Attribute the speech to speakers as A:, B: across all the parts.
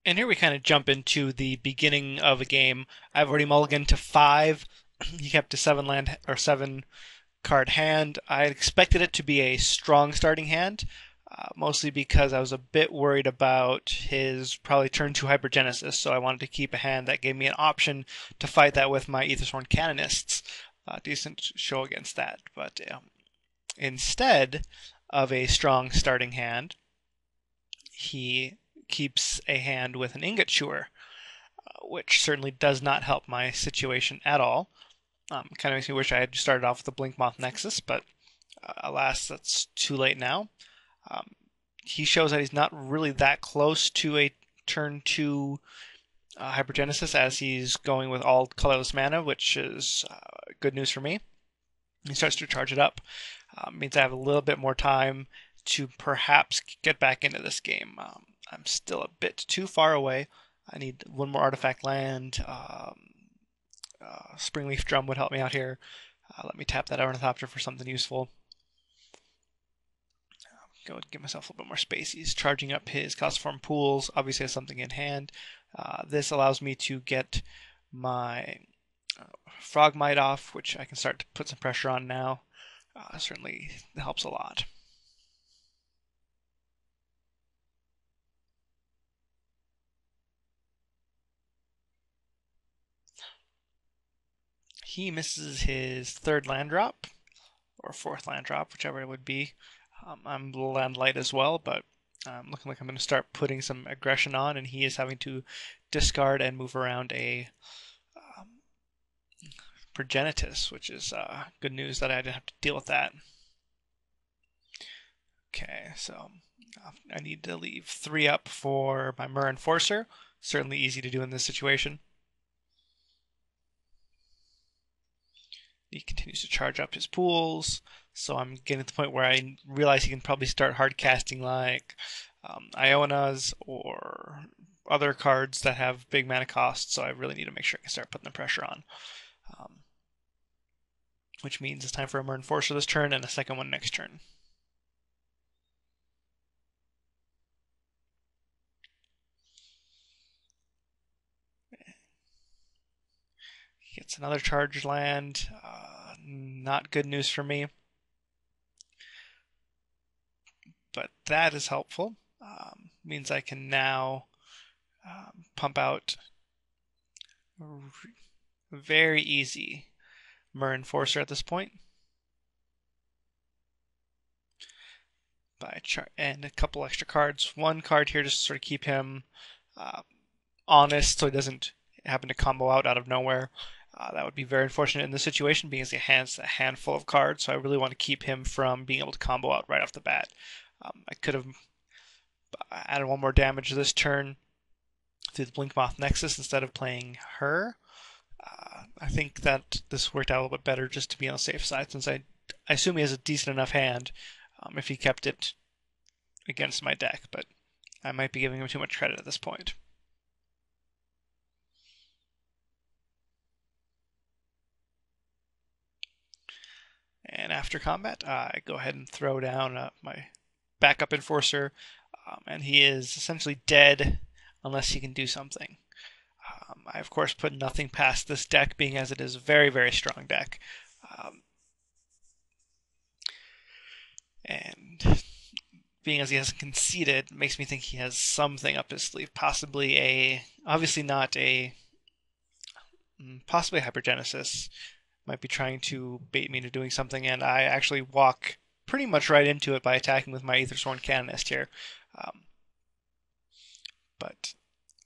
A: And here we kind of jump into the beginning of a game. I've already mulliganed to 5. He kept a 7 land or 7 card hand. I expected it to be a strong starting hand, mostly because I was a bit worried about his probably turn 2 Hypergenesis, so I wanted to keep a hand that gave me an option to fight that with my Aethersworn Canonists. Decent show against that, but instead of a strong starting hand, he keeps a hand with an Ingot Chewer, which certainly does not help my situation at all. Kind of makes me wish I had started off with the Blinkmoth Nexus, but alas, that's too late now. Um, he shows that he's not really that close to a turn 2 Hypergenesis, as he's going with all colorless mana, which is good news for me. He starts to charge it up. Means I have a little bit more time to perhaps get back into this game. I'm still a bit too far away. I need one more artifact land. Springleaf Drum would help me out here. Let me tap that Ornithopter for something useful. Go and give myself a little bit more space. He's charging up his Calciform Pools. Obviously has something in hand. This allows me to get my Frogmite off, which I can start to put some pressure on now. Certainly helps a lot. He misses his 3rd land drop, or 4th land drop, whichever it would be. I'm land light as well, but looking like I'm going to start putting some aggression on, and he is having to discard and move around a Progenitus, which is good news that I didn't have to deal with that. Okay, so I need to leave 3 up for my Myr Enforcer. Certainly easy to do in this situation. He continues to charge up his pools, so I'm getting to the point where I realize he can probably start hard casting like Ionas or other cards that have big mana costs, so I really need to make sure I can start putting the pressure on. Which means it's time for a Myr Enforcer this turn and a second one next turn. Gets another charged land. Not good news for me. But that is helpful. Means I can now pump out very easy Myr Enforcer at this point. And a couple extra cards. 1 card here just to sort of keep him honest so he doesn't happen to combo out of nowhere. That would be very unfortunate in this situation, being as he has a handful of cards, so I really want to keep him from being able to combo out right off the bat. I could have added 1 more damage this turn through the Blinkmoth Nexus instead of playing her. I think that this worked out a little bit better just to be on the safe side, since I assume he has a decent enough hand if he kept it against my deck, but I might be giving him too much credit at this point. And after combat, I go ahead and throw down my backup Enforcer, and he is essentially dead unless he can do something. I, of course, put nothing past this deck, being as it is a very, very strong deck. And being as he hasn't conceded, makes me think he has something up his sleeve. Possibly obviously not possibly Hypergenesis. Might be trying to bait me into doing something, and I actually walk pretty much right into it by attacking with my Aethersworn Canonist here. But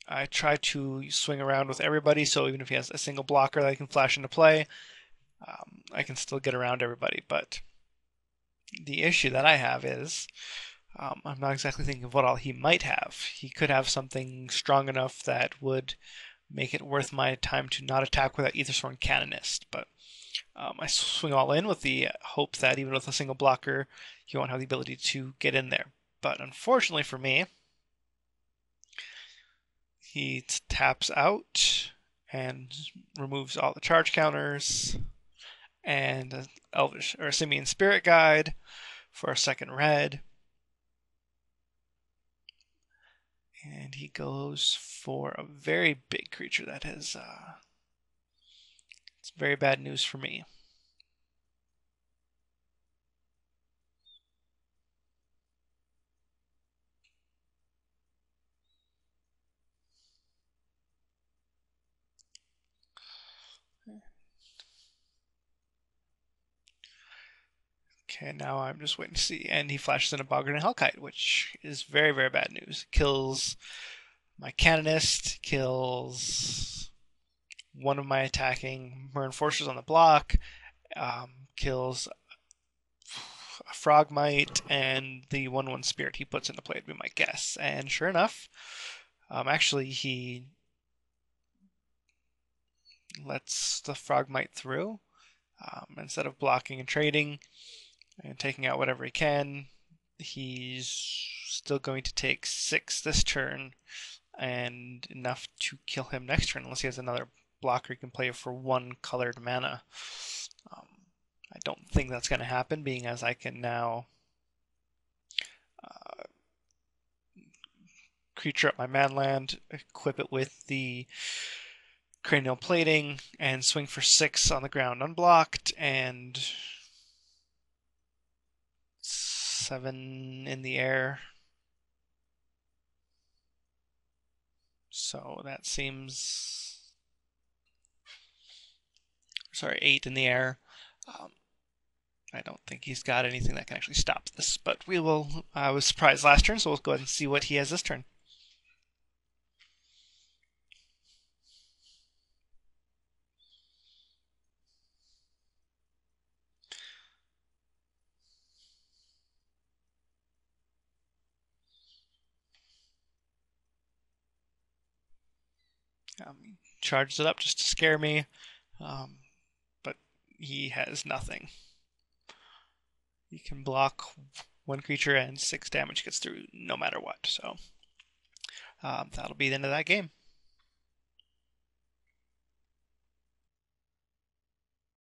A: I try to swing around with everybody, so even if he has a single blocker that I can flash into play, I can still get around everybody. But the issue that I have is I'm not exactly thinking of what all he might have. He could have something strong enough that would make it worth my time to not attack with that Aethersworn Canonist, but I swing all in with the hope that even with a single blocker, he won't have the ability to get in there. But unfortunately for me, he taps out and removes all the charge counters and Elvish or Simian Spirit Guide for a second red. And he goes for a very big creature that has it's very bad news for me. Okay, now I'm just waiting to see. And he flashes in a Boggart and Hellkite, which is very, very bad news. Kills my Canonist, kills one of my attacking Marin Forces on the block, kills a Frogmite, and the 1/1 Spirit he puts into play would be my guess. And sure enough, actually he lets the Frogmite through. Instead of blocking and trading and taking out whatever he can, he's still going to take 6 this turn and enough to kill him next turn unless he has another blocker he can play for 1 colored mana. I don't think that's going to happen, being as I can now creature up my manland, equip it with the cranial plating, and swing for 6 on the ground unblocked, and 7 in the air. So that seems... Sorry, 8 in the air. I don't think he's got anything that can actually stop this, but we will... I was surprised last turn, so we'll go ahead and see what he has this turn. He charges it up just to scare me, but he has nothing. He can block 1 creature and 6 damage gets through no matter what, so that'll be the end of that game.